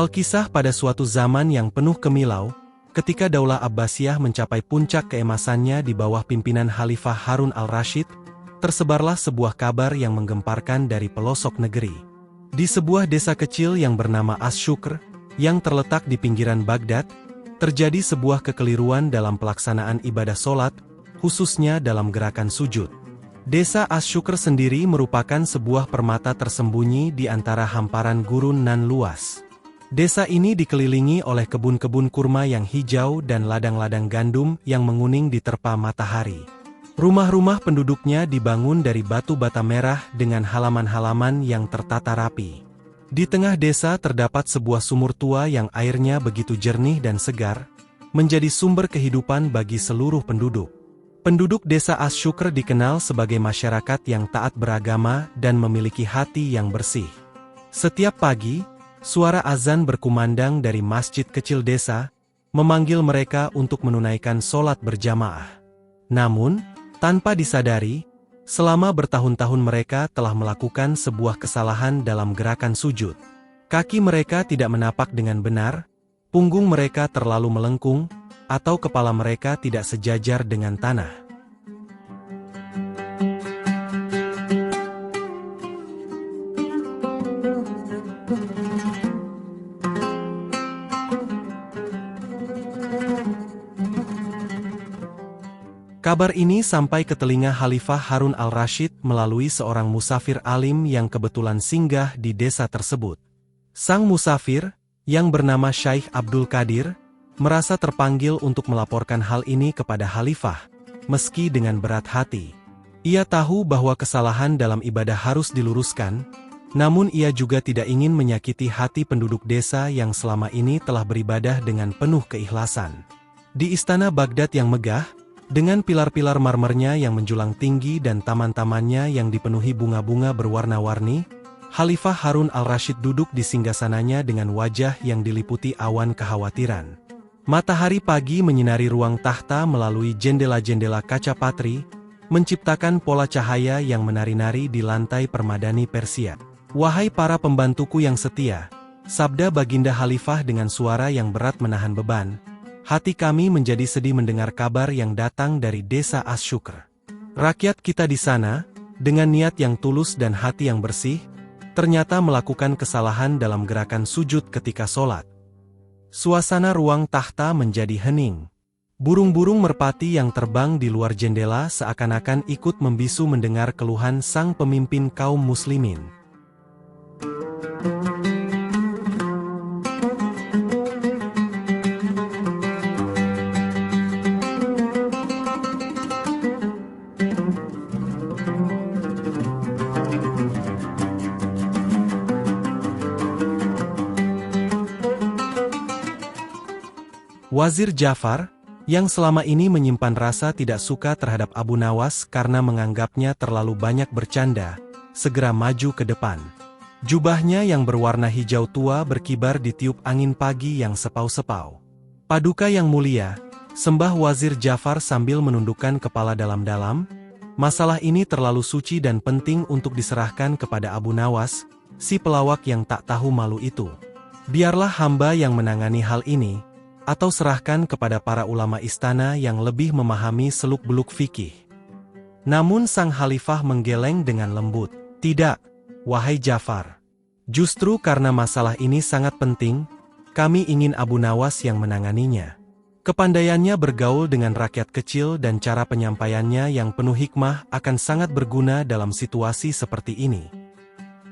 Alkisah pada suatu zaman yang penuh kemilau, ketika Daulah Abbasiyah mencapai puncak keemasannya di bawah pimpinan Khalifah Harun al-Rasyid, tersebarlah sebuah kabar yang menggemparkan dari pelosok negeri. Di sebuah desa kecil yang bernama Ash-Shukr, yang terletak di pinggiran Baghdad, terjadi sebuah kekeliruan dalam pelaksanaan ibadah solat, khususnya dalam gerakan sujud. Desa Ash-Shukr sendiri merupakan sebuah permata tersembunyi di antara hamparan gurun nan luas. Desa ini dikelilingi oleh kebun-kebun kurma yang hijau dan ladang-ladang gandum yang menguning diterpa matahari. Rumah-rumah penduduknya dibangun dari batu bata merah dengan halaman-halaman yang tertata rapi. Di tengah desa terdapat sebuah sumur tua yang airnya begitu jernih dan segar, menjadi sumber kehidupan bagi seluruh penduduk. Penduduk desa Ash-Shukr dikenal sebagai masyarakat yang taat beragama dan memiliki hati yang bersih. Setiap pagi, suara azan berkumandang dari masjid kecil desa, memanggil mereka untuk menunaikan sholat berjamaah. Namun, tanpa disadari, selama bertahun-tahun mereka telah melakukan sebuah kesalahan dalam gerakan sujud. Kaki mereka tidak menapak dengan benar, punggung mereka terlalu melengkung, atau kepala mereka tidak sejajar dengan tanah. Kabar ini sampai ke telinga Khalifah Harun al-Rasyid melalui seorang musafir alim yang kebetulan singgah di desa tersebut. Sang musafir, yang bernama Syekh Abdul Qadir, merasa terpanggil untuk melaporkan hal ini kepada Khalifah, meski dengan berat hati. Ia tahu bahwa kesalahan dalam ibadah harus diluruskan, namun ia juga tidak ingin menyakiti hati penduduk desa yang selama ini telah beribadah dengan penuh keikhlasan. Di istana Baghdad yang megah, dengan pilar-pilar marmernya yang menjulang tinggi dan taman-tamannya yang dipenuhi bunga-bunga berwarna-warni, Khalifah Harun al-Rasyid duduk di singgasananya dengan wajah yang diliputi awan kekhawatiran. Matahari pagi menyinari ruang tahta melalui jendela-jendela kaca patri, menciptakan pola cahaya yang menari-nari di lantai permadani Persia. "Wahai para pembantuku yang setia," sabda Baginda Khalifah dengan suara yang berat menahan beban, "hati kami menjadi sedih mendengar kabar yang datang dari desa Ash-Shukr. Rakyat kita di sana, dengan niat yang tulus dan hati yang bersih, ternyata melakukan kesalahan dalam gerakan sujud ketika sholat." Suasana ruang tahta menjadi hening. Burung-burung merpati yang terbang di luar jendela seakan-akan ikut membisu mendengar keluhan sang pemimpin kaum muslimin. Wazir Ja'far, yang selama ini menyimpan rasa tidak suka terhadap Abu Nawas karena menganggapnya terlalu banyak bercanda, segera maju ke depan. Jubahnya yang berwarna hijau tua berkibar ditiup angin pagi yang sepau-sepau. "Paduka yang mulia," sembah Wazir Ja'far sambil menundukkan kepala dalam-dalam, "masalah ini terlalu suci dan penting untuk diserahkan kepada Abu Nawas, si pelawak yang tak tahu malu itu. Biarlah hamba yang menangani hal ini, atau serahkan kepada para ulama istana yang lebih memahami seluk-beluk fikih." Namun sang khalifah menggeleng dengan lembut. "Tidak, wahai Ja'far. Justru karena masalah ini sangat penting, kami ingin Abu Nawas yang menanganinya. Kepandaiannya bergaul dengan rakyat kecil dan cara penyampaiannya yang penuh hikmah akan sangat berguna dalam situasi seperti ini."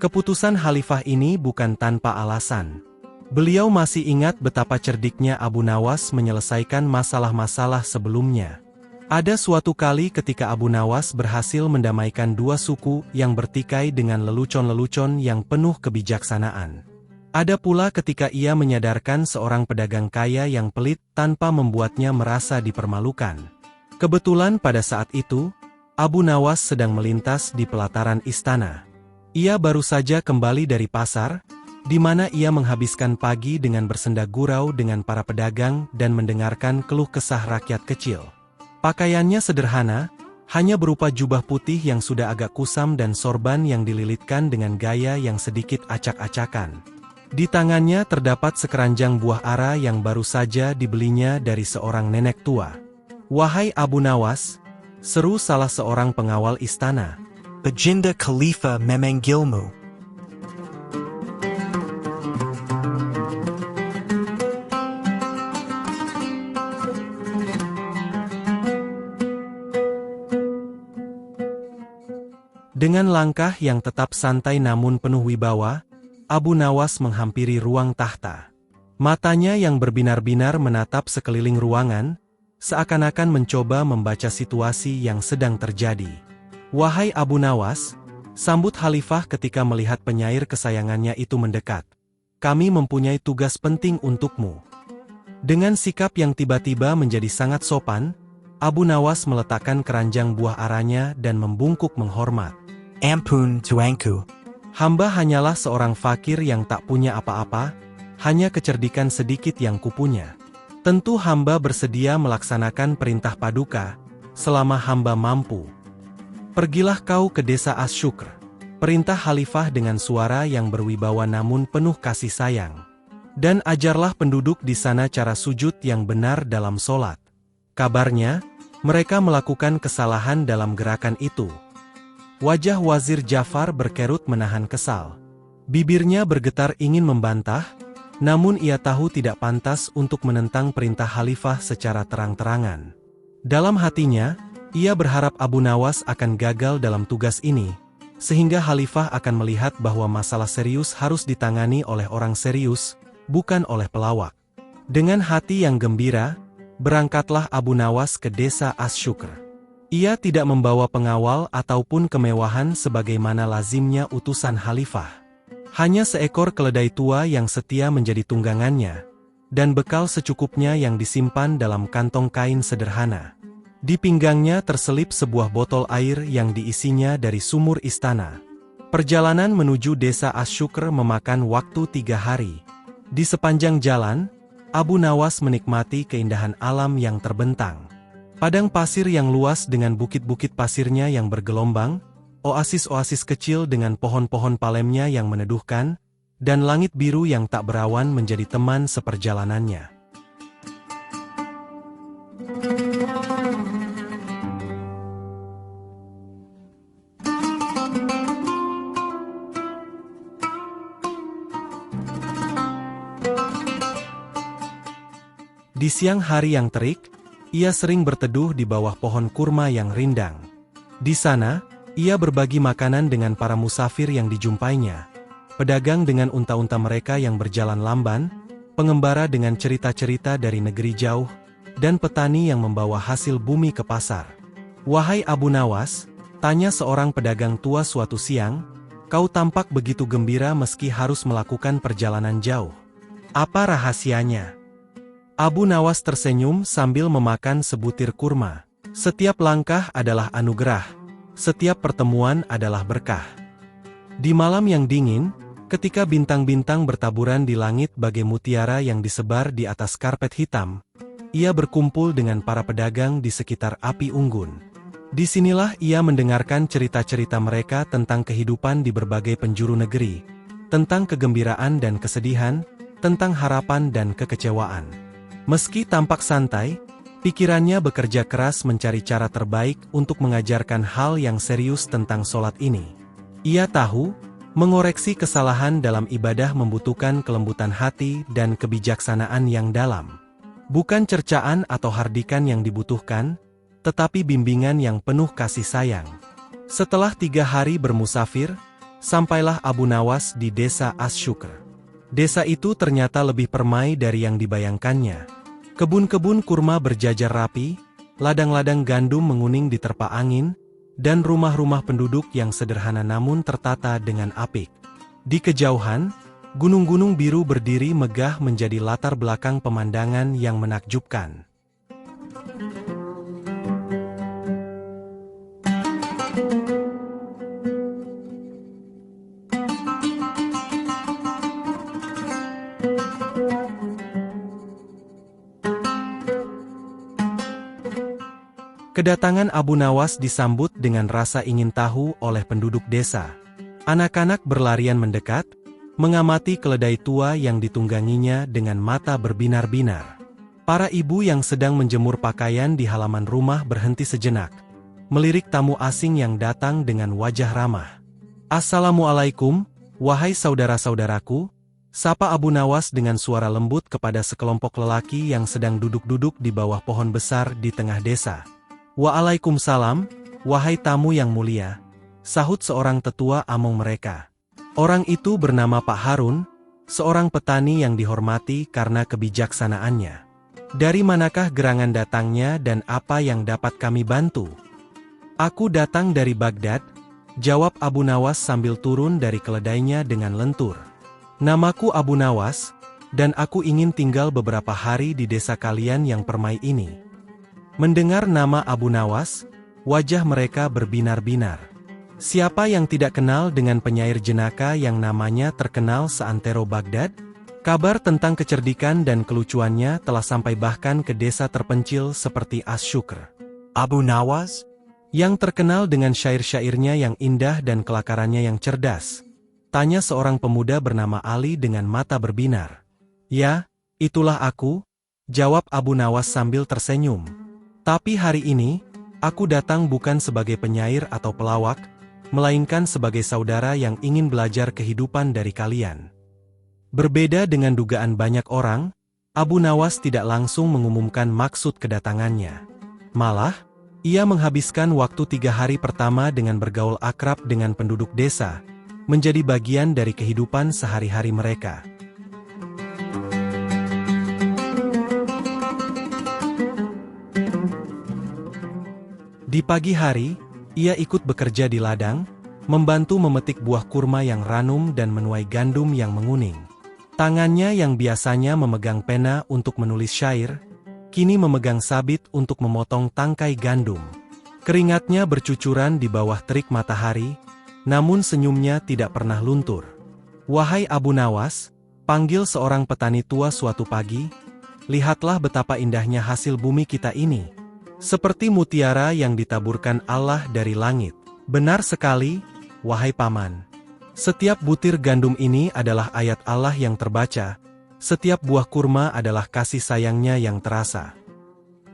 Keputusan khalifah ini bukan tanpa alasan. Beliau masih ingat betapa cerdiknya Abu Nawas menyelesaikan masalah-masalah sebelumnya. Ada suatu kali ketika Abu Nawas berhasil mendamaikan dua suku yang bertikai dengan lelucon-lelucon yang penuh kebijaksanaan. Ada pula ketika ia menyadarkan seorang pedagang kaya yang pelit tanpa membuatnya merasa dipermalukan. Kebetulan pada saat itu, Abu Nawas sedang melintas di pelataran istana. Ia baru saja kembali dari pasar, di mana ia menghabiskan pagi dengan bersenda gurau dengan para pedagang dan mendengarkan keluh kesah rakyat kecil. Pakaiannya sederhana, hanya berupa jubah putih yang sudah agak kusam dan sorban yang dililitkan dengan gaya yang sedikit acak-acakan. Di tangannya terdapat sekeranjang buah ara yang baru saja dibelinya dari seorang nenek tua. "Wahai Abu Nawas," seru salah seorang pengawal istana. "Baginda Khalifa memanggilmu." Dengan langkah yang tetap santai namun penuh wibawa, Abu Nawas menghampiri ruang tahta. Matanya yang berbinar-binar menatap sekeliling ruangan, seakan-akan mencoba membaca situasi yang sedang terjadi. "Wahai Abu Nawas," sambut Khalifah ketika melihat penyair kesayangannya itu mendekat. "Kami mempunyai tugas penting untukmu." Dengan sikap yang tiba-tiba menjadi sangat sopan, Abu Nawas meletakkan keranjang buah aranya dan membungkuk menghormat. "Ampun tuanku. Hamba hanyalah seorang fakir yang tak punya apa-apa, hanya kecerdikan sedikit yang kupunya. Tentu hamba bersedia melaksanakan perintah paduka, selama hamba mampu. Pergilah kau ke desa As-Syukr," perintah Khalifah dengan suara yang berwibawa namun penuh kasih sayang. "Dan ajarlah penduduk di sana cara sujud yang benar dalam solat. Kabarnya, mereka melakukan kesalahan dalam gerakan itu." Wajah Wazir Jafar berkerut menahan kesal. Bibirnya bergetar ingin membantah, namun ia tahu tidak pantas untuk menentang perintah Khalifah secara terang-terangan. Dalam hatinya, ia berharap Abu Nawas akan gagal dalam tugas ini, sehingga Khalifah akan melihat bahwa masalah serius harus ditangani oleh orang serius, bukan oleh pelawak. Dengan hati yang gembira, berangkatlah Abu Nawas ke desa As-Syukr. Ia tidak membawa pengawal ataupun kemewahan sebagaimana lazimnya utusan Khalifah. Hanya seekor keledai tua yang setia menjadi tunggangannya, dan bekal secukupnya yang disimpan dalam kantong kain sederhana. Di pinggangnya terselip sebuah botol air yang diisinya dari sumur istana. Perjalanan menuju desa As-Syukr memakan waktu 3 hari. Di sepanjang jalan, Abu Nawas menikmati keindahan alam yang terbentang. Padang pasir yang luas dengan bukit-bukit pasirnya yang bergelombang, oasis-oasis kecil dengan pohon-pohon palemnya yang meneduhkan, dan langit biru yang tak berawan menjadi teman seperjalanannya. Di siang hari yang terik, ia sering berteduh di bawah pohon kurma yang rindang. Di sana, ia berbagi makanan dengan para musafir yang dijumpainya, pedagang dengan unta-unta mereka yang berjalan lamban, pengembara dengan cerita-cerita dari negeri jauh, dan petani yang membawa hasil bumi ke pasar. "Wahai Abu Nawas," tanya seorang pedagang tua suatu siang, "kau tampak begitu gembira meski harus melakukan perjalanan jauh. Apa rahasianya?" Abu Nawas tersenyum sambil memakan sebutir kurma. "Setiap langkah adalah anugerah, setiap pertemuan adalah berkah." Di malam yang dingin, ketika bintang-bintang bertaburan di langit bagai mutiara yang disebar di atas karpet hitam, ia berkumpul dengan para pedagang di sekitar api unggun. Disinilah ia mendengarkan cerita-cerita mereka tentang kehidupan di berbagai penjuru negeri, tentang kegembiraan dan kesedihan, tentang harapan dan kekecewaan. Meski tampak santai, pikirannya bekerja keras mencari cara terbaik untuk mengajarkan hal yang serius tentang solat ini. Ia tahu, mengoreksi kesalahan dalam ibadah membutuhkan kelembutan hati dan kebijaksanaan yang dalam. Bukan cercaan atau hardikan yang dibutuhkan, tetapi bimbingan yang penuh kasih sayang. Setelah 3 hari bermusafir, sampailah Abu Nawas di desa As-Syukr. Desa itu ternyata lebih permai dari yang dibayangkannya. Kebun-kebun kurma berjajar rapi, ladang-ladang gandum menguning diterpa angin, dan rumah-rumah penduduk yang sederhana namun tertata dengan apik. Di kejauhan, gunung-gunung biru berdiri megah menjadi latar belakang pemandangan yang menakjubkan. Kedatangan Abu Nawas disambut dengan rasa ingin tahu oleh penduduk desa. Anak-anak berlarian mendekat, mengamati keledai tua yang ditungganginya dengan mata berbinar-binar. Para ibu yang sedang menjemur pakaian di halaman rumah berhenti sejenak, melirik tamu asing yang datang dengan wajah ramah. "Assalamualaikum, wahai saudara-saudaraku," sapa Abu Nawas dengan suara lembut kepada sekelompok lelaki yang sedang duduk-duduk di bawah pohon besar di tengah desa. "Waalaikumsalam, wahai tamu yang mulia," sahut seorang tetua among mereka. Orang itu bernama Pak Harun, seorang petani yang dihormati karena kebijaksanaannya. "Dari manakah gerangan datangnya dan apa yang dapat kami bantu?" "Aku datang dari Baghdad," jawab Abu Nawas sambil turun dari keledainya dengan lentur. "Namaku Abu Nawas, dan aku ingin tinggal beberapa hari di desa kalian yang permai ini." Mendengar nama Abu Nawas, wajah mereka berbinar-binar. Siapa yang tidak kenal dengan penyair jenaka yang namanya terkenal seantero Baghdad? Kabar tentang kecerdikan dan kelucuannya telah sampai bahkan ke desa terpencil seperti Asyukr. Abu Nawas? Yang terkenal dengan syair-syairnya yang indah dan kelakarannya yang cerdas, tanya seorang pemuda bernama Ali dengan mata berbinar. "Ya, itulah aku," jawab Abu Nawas sambil tersenyum. "Tapi hari ini, aku datang bukan sebagai penyair atau pelawak, melainkan sebagai saudara yang ingin belajar kehidupan dari kalian." Berbeda dengan dugaan banyak orang, Abu Nawas tidak langsung mengumumkan maksud kedatangannya. Malah, ia menghabiskan waktu 3 hari pertama dengan bergaul akrab dengan penduduk desa, menjadi bagian dari kehidupan sehari-hari mereka. Di pagi hari, ia ikut bekerja di ladang, membantu memetik buah kurma yang ranum dan menuai gandum yang menguning. Tangannya yang biasanya memegang pena untuk menulis syair, kini memegang sabit untuk memotong tangkai gandum. Keringatnya bercucuran di bawah terik matahari, namun senyumnya tidak pernah luntur. "Wahai Abu Nawas," panggil seorang petani tua suatu pagi, "lihatlah betapa indahnya hasil bumi kita ini. Seperti mutiara yang ditaburkan Allah dari langit." "Benar sekali, wahai paman. Setiap butir gandum ini adalah ayat Allah yang terbaca, setiap buah kurma adalah kasih sayangnya yang terasa."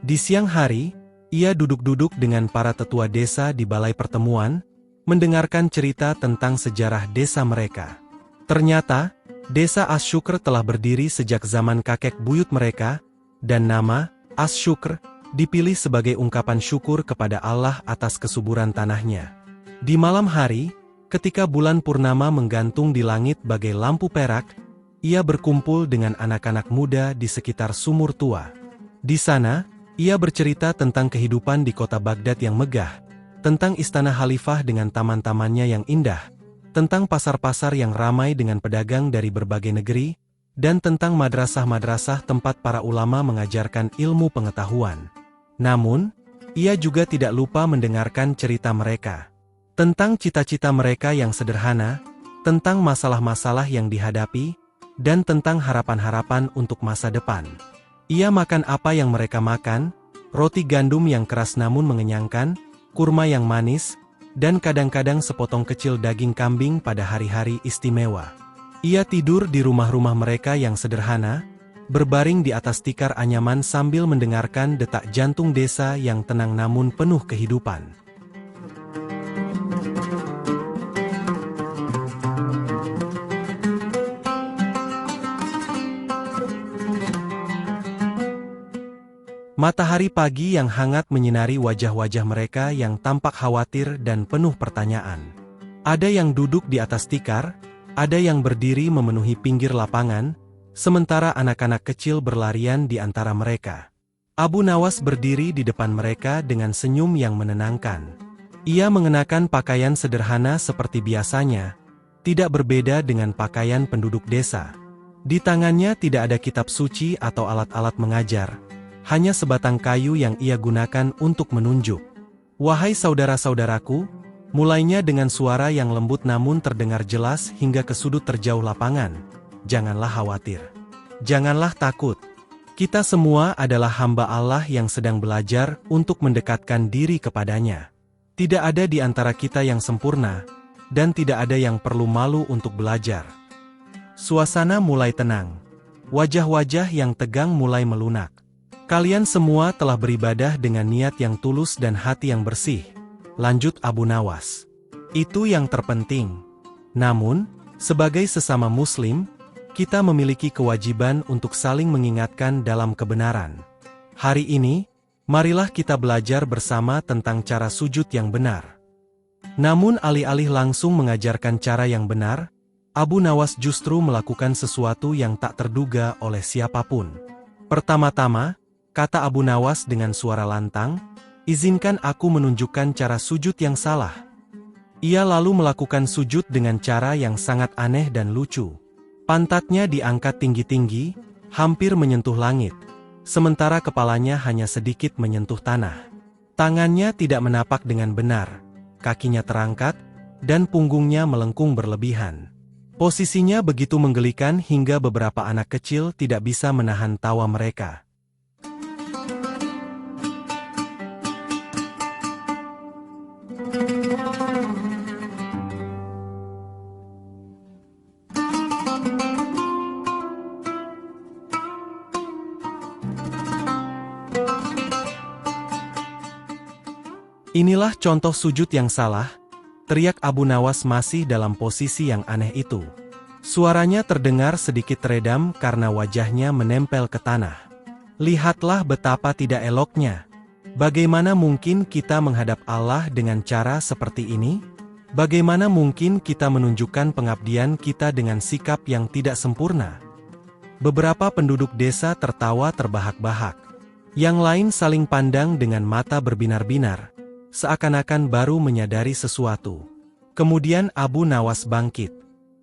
Di siang hari, ia duduk-duduk dengan para tetua desa di balai pertemuan, mendengarkan cerita tentang sejarah desa mereka. Ternyata, desa Asyukr telah berdiri sejak zaman kakek buyut mereka, dan nama Asyukr dipilih sebagai ungkapan syukur kepada Allah atas kesuburan tanahnya. Di malam hari, ketika bulan purnama menggantung di langit bagai lampu perak, ia berkumpul dengan anak-anak muda di sekitar sumur tua. Di sana, ia bercerita tentang kehidupan di kota Baghdad yang megah, tentang istana khalifah dengan taman-tamannya yang indah, tentang pasar-pasar yang ramai dengan pedagang dari berbagai negeri, dan tentang madrasah-madrasah tempat para ulama mengajarkan ilmu pengetahuan. Namun, ia juga tidak lupa mendengarkan cerita mereka tentang cita-cita mereka yang sederhana, tentang masalah-masalah yang dihadapi, dan tentang harapan-harapan untuk masa depan. Ia makan apa yang mereka makan, roti gandum yang keras namun mengenyangkan, kurma yang manis, dan kadang-kadang sepotong kecil daging kambing pada hari-hari istimewa. Ia tidur di rumah-rumah mereka yang sederhana, berbaring di atas tikar anyaman sambil mendengarkan detak jantung desa yang tenang namun penuh kehidupan. Matahari pagi yang hangat menyinari wajah-wajah mereka yang tampak khawatir dan penuh pertanyaan. Ada yang duduk di atas tikar, ada yang berdiri memenuhi pinggir lapangan, sementara anak-anak kecil berlarian di antara mereka. Abu Nawas berdiri di depan mereka dengan senyum yang menenangkan. Ia mengenakan pakaian sederhana seperti biasanya, tidak berbeda dengan pakaian penduduk desa. Di tangannya tidak ada kitab suci atau alat-alat mengajar, hanya sebatang kayu yang ia gunakan untuk menunjuk. "Wahai saudara-saudaraku," mulainya dengan suara yang lembut namun terdengar jelas hingga ke sudut terjauh lapangan, "janganlah khawatir. Janganlah takut. Kita semua adalah hamba Allah yang sedang belajar untuk mendekatkan diri kepadanya. Tidak ada di antara kita yang sempurna, dan tidak ada yang perlu malu untuk belajar. Suasana mulai tenang. Wajah-wajah yang tegang mulai melunak. Kalian semua telah beribadah dengan niat yang tulus dan hati yang bersih, lanjut Abu Nawas. Itu yang terpenting. Namun, sebagai sesama Muslim, kita memiliki kewajiban untuk saling mengingatkan dalam kebenaran. Hari ini, marilah kita belajar bersama tentang cara sujud yang benar. Namun alih-alih langsung mengajarkan cara yang benar, Abu Nawas justru melakukan sesuatu yang tak terduga oleh siapapun. Pertama-tama, kata Abu Nawas dengan suara lantang, "Izinkan aku menunjukkan cara sujud yang salah." Ia lalu melakukan sujud dengan cara yang sangat aneh dan lucu. Pantatnya diangkat tinggi-tinggi, hampir menyentuh langit, sementara kepalanya hanya sedikit menyentuh tanah. Tangannya tidak menapak dengan benar, kakinya terangkat, dan punggungnya melengkung berlebihan. Posisinya begitu menggelikan hingga beberapa anak kecil tidak bisa menahan tawa mereka. Inilah contoh sujud yang salah, teriak Abu Nawas masih dalam posisi yang aneh itu. Suaranya terdengar sedikit teredam karena wajahnya menempel ke tanah. Lihatlah betapa tidak eloknya. Bagaimana mungkin kita menghadap Allah dengan cara seperti ini? Bagaimana mungkin kita menunjukkan pengabdian kita dengan sikap yang tidak sempurna? Beberapa penduduk desa tertawa terbahak-bahak. Yang lain saling pandang dengan mata berbinar-binar, seakan-akan baru menyadari sesuatu. Kemudian Abu Nawas bangkit.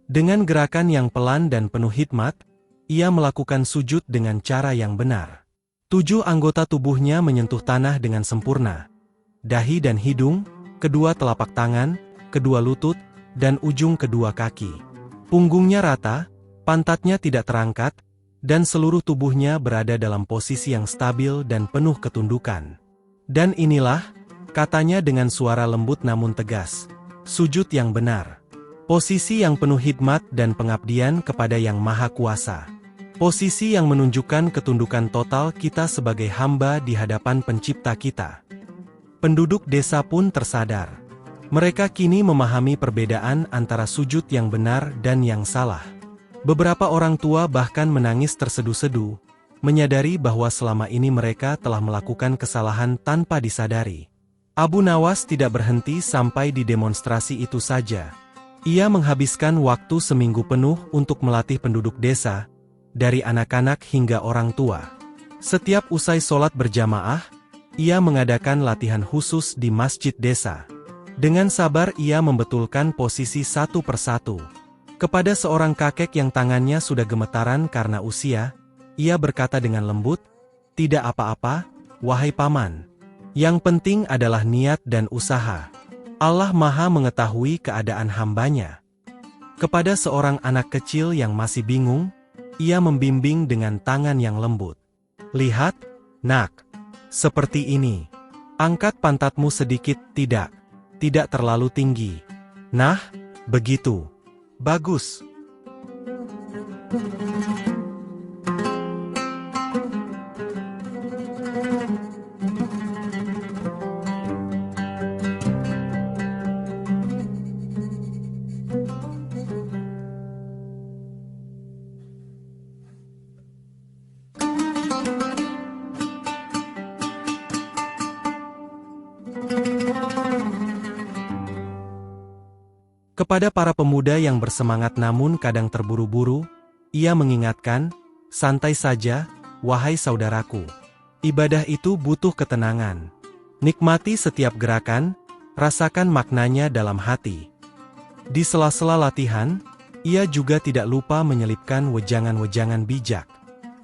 Dengan gerakan yang pelan dan penuh hikmat, ia melakukan sujud dengan cara yang benar. 7 anggota tubuhnya menyentuh tanah dengan sempurna. Dahi dan hidung, kedua telapak tangan, kedua lutut, dan ujung kedua kaki. Punggungnya rata, pantatnya tidak terangkat, dan seluruh tubuhnya berada dalam posisi yang stabil dan penuh ketundukan. Dan inilah, katanya dengan suara lembut namun tegas, sujud yang benar. Posisi yang penuh hikmat dan pengabdian kepada Yang Maha Kuasa. Posisi yang menunjukkan ketundukan total kita sebagai hamba di hadapan Pencipta kita. Penduduk desa pun tersadar. Mereka kini memahami perbedaan antara sujud yang benar dan yang salah. Beberapa orang tua bahkan menangis terseduh-seduh, menyadari bahwa selama ini mereka telah melakukan kesalahan tanpa disadari. Abu Nawas tidak berhenti sampai di demonstrasi itu saja. Ia menghabiskan waktu seminggu penuh untuk melatih penduduk desa, dari anak-anak hingga orang tua. Setiap usai sholat berjamaah, ia mengadakan latihan khusus di masjid desa. Dengan sabar ia membetulkan posisi satu persatu. Kepada seorang kakek yang tangannya sudah gemetaran karena usia, ia berkata dengan lembut, "Tidak apa-apa, wahai paman. Yang penting adalah niat dan usaha. Allah Maha mengetahui keadaan hambanya." Kepada seorang anak kecil yang masih bingung, ia membimbing dengan tangan yang lembut. "Lihat, nak. Seperti ini. Angkat pantatmu sedikit, tidak terlalu tinggi. Nah, begitu. Bagus." Kepada para pemuda yang bersemangat namun kadang terburu-buru, ia mengingatkan, "Santai saja, wahai saudaraku. Ibadah itu butuh ketenangan. Nikmati setiap gerakan, rasakan maknanya dalam hati." Di sela-sela latihan, ia juga tidak lupa menyelipkan wejangan-wejangan bijak.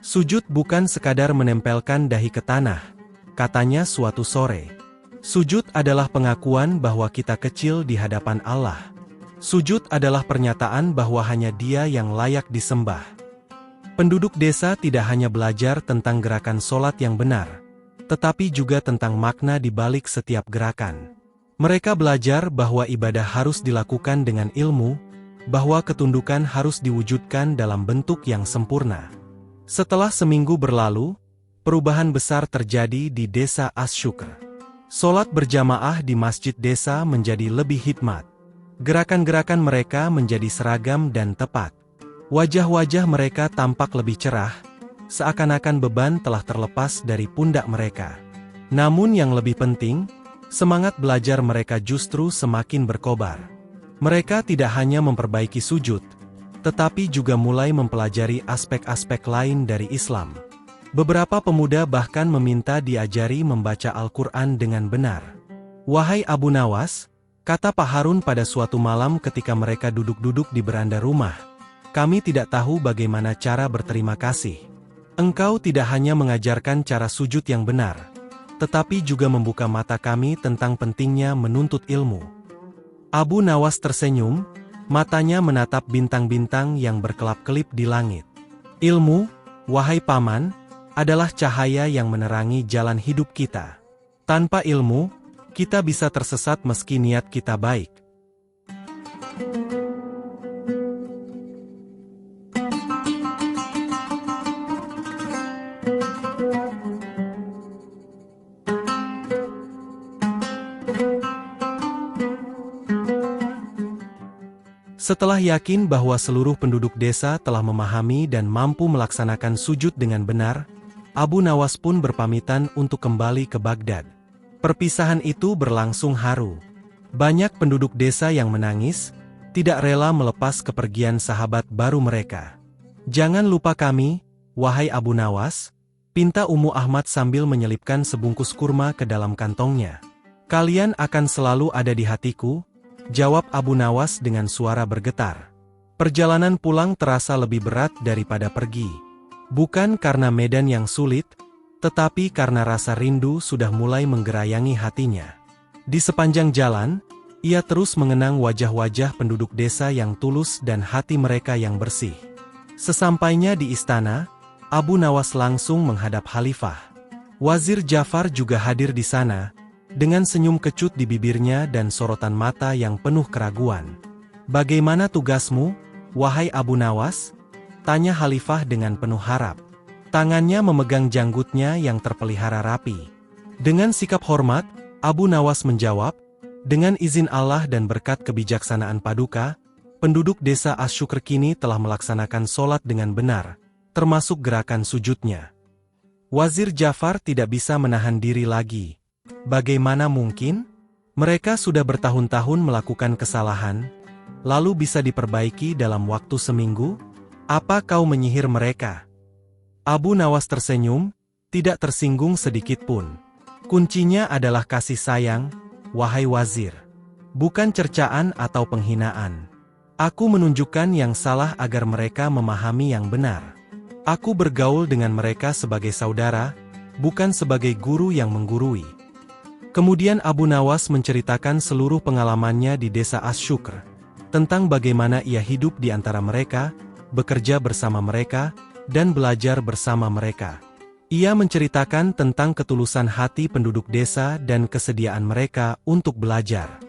"Sujud bukan sekadar menempelkan dahi ke tanah," katanya suatu sore. "Sujud adalah pengakuan bahwa kita kecil di hadapan Allah. Sujud adalah pernyataan bahwa hanya Dia yang layak disembah." Penduduk desa tidak hanya belajar tentang gerakan sholat yang benar, tetapi juga tentang makna di balik setiap gerakan. Mereka belajar bahwa ibadah harus dilakukan dengan ilmu, bahwa ketundukan harus diwujudkan dalam bentuk yang sempurna. Setelah seminggu berlalu, perubahan besar terjadi di desa Asy-Syukr. Sholat berjamaah di masjid desa menjadi lebih hikmat. Gerakan-gerakan mereka menjadi seragam dan tepat. Wajah-wajah mereka tampak lebih cerah, seakan-akan beban telah terlepas dari pundak mereka. Namun yang lebih penting, semangat belajar mereka justru semakin berkobar. Mereka tidak hanya memperbaiki sujud, tetapi juga mulai mempelajari aspek-aspek lain dari Islam. Beberapa pemuda bahkan meminta diajari membaca Al-Quran dengan benar. "Wahai Abu Nawas," kata Pak Harun pada suatu malam ketika mereka duduk-duduk di beranda rumah, "kami tidak tahu bagaimana cara berterima kasih. Engkau tidak hanya mengajarkan cara sujud yang benar, tetapi juga membuka mata kami tentang pentingnya menuntut ilmu." Abu Nawas tersenyum, matanya menatap bintang-bintang yang berkelap-kelip di langit. "Ilmu, wahai Paman, adalah cahaya yang menerangi jalan hidup kita. Tanpa ilmu, kita bisa tersesat meski niat kita baik." Setelah yakin bahwa seluruh penduduk desa telah memahami dan mampu melaksanakan sujud dengan benar, Abu Nawas pun berpamitan untuk kembali ke Baghdad. Perpisahan itu berlangsung haru. Banyak penduduk desa yang menangis, tidak rela melepas kepergian sahabat baru mereka. "Jangan lupa kami, wahai Abu Nawas," pinta Ummu Ahmad sambil menyelipkan sebungkus kurma ke dalam kantongnya. "Kalian akan selalu ada di hatiku," jawab Abu Nawas dengan suara bergetar. Perjalanan pulang terasa lebih berat daripada pergi. Bukan karena medan yang sulit, tetapi karena rasa rindu sudah mulai menggerayangi hatinya. Di sepanjang jalan, ia terus mengenang wajah-wajah penduduk desa yang tulus dan hati mereka yang bersih. Sesampainya di istana, Abu Nawas langsung menghadap Khalifah. Wazir Ja'far juga hadir di sana, dengan senyum kecut di bibirnya dan sorotan mata yang penuh keraguan. "Bagaimana tugasmu, wahai Abu Nawas?" tanya Khalifah dengan penuh harap. Tangannya memegang janggutnya yang terpelihara rapi. Dengan sikap hormat, Abu Nawas menjawab, "Dengan izin Allah dan berkat kebijaksanaan Paduka, penduduk desa Asy-Syukr kini telah melaksanakan sholat dengan benar, termasuk gerakan sujudnya." Wazir Ja'far tidak bisa menahan diri lagi. Bagaimana mungkin? Mereka sudah bertahun-tahun melakukan kesalahan, lalu bisa diperbaiki dalam waktu seminggu? Apa kau menyihir mereka? Abu Nawas tersenyum, tidak tersinggung sedikit pun. "Kuncinya adalah kasih sayang, wahai wazir. Bukan cercaan atau penghinaan. Aku menunjukkan yang salah agar mereka memahami yang benar. Aku bergaul dengan mereka sebagai saudara, bukan sebagai guru yang menggurui." Kemudian Abu Nawas menceritakan seluruh pengalamannya di desa Asy-Syukr, tentang bagaimana ia hidup di antara mereka, bekerja bersama mereka, dan belajar bersama mereka. Ia menceritakan tentang ketulusan hati penduduk desa dan kesediaan mereka untuk belajar.